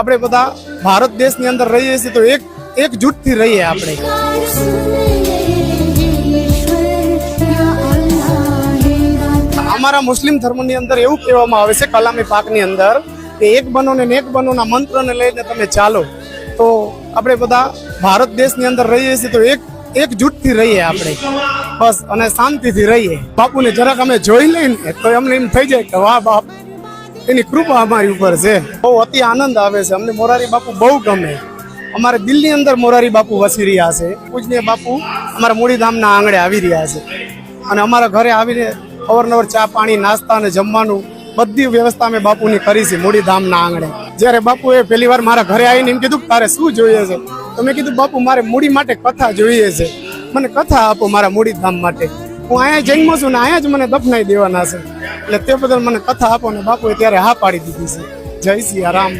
આપણે બધા ભારત દેશની અંદર રહીએ છીએ તો એકજૂટથી રહીએ આપણે. અમારા મુસ્લિમ ધર્મની અંદર એવું કહેવામાં આવે છે કલામી પાકની અંદર કે એક બનો ને નેક બનો ના મંત્રને લઈને તમે ચાલો. તો આપણે બધા ભારત દેશની અંદર રહીએ છીએ તો એકજૂટથી રહીએ આપણે બસ, અને શાંતિથી રહીએ. બાપુને જરાક અમે જોઈ લઈને તો અમને એમ થઈ જાય કે વાહ બાપ, એની કૃપા અમારી ઉપર છે. બહુ અતિ આનંદ આવે છે અમને. મોરારી બાપુ બહુ ગમે. અમારે દિલની અંદર મોરારી બાપુ વસી રહ્યા છે. પૂજનીય બાપુ અમારા મૂડીધામના આંગણે આવી રહ્યા છે અને અમારા ઘરે આવીને અવારનવાર ચા પાણી નાસ્તા અને જમવાનું બધી વ્યવસ્થા અમે બાપુની કરી છે મૂડીધામના આંગણે. જ્યારે બાપુએ પહેલી વાર મારા ઘરે આવીને એમ કીધું તારે શું જોઈએ છે, તો મેં કીધું બાપુ મારે મૂડી માટે કથા જોઈએ છે, મને કથા આપો મારા મૂડીધામ માટે. હું અહીંયા જન્મો છું ને અહીંયા જ મને દફનાઈ દેવાના છે, એટલે તે બદલ મને કથા આપો. ને બાપુએ ત્યારે હા પાડી દીધી છે. જય સિયા રામ.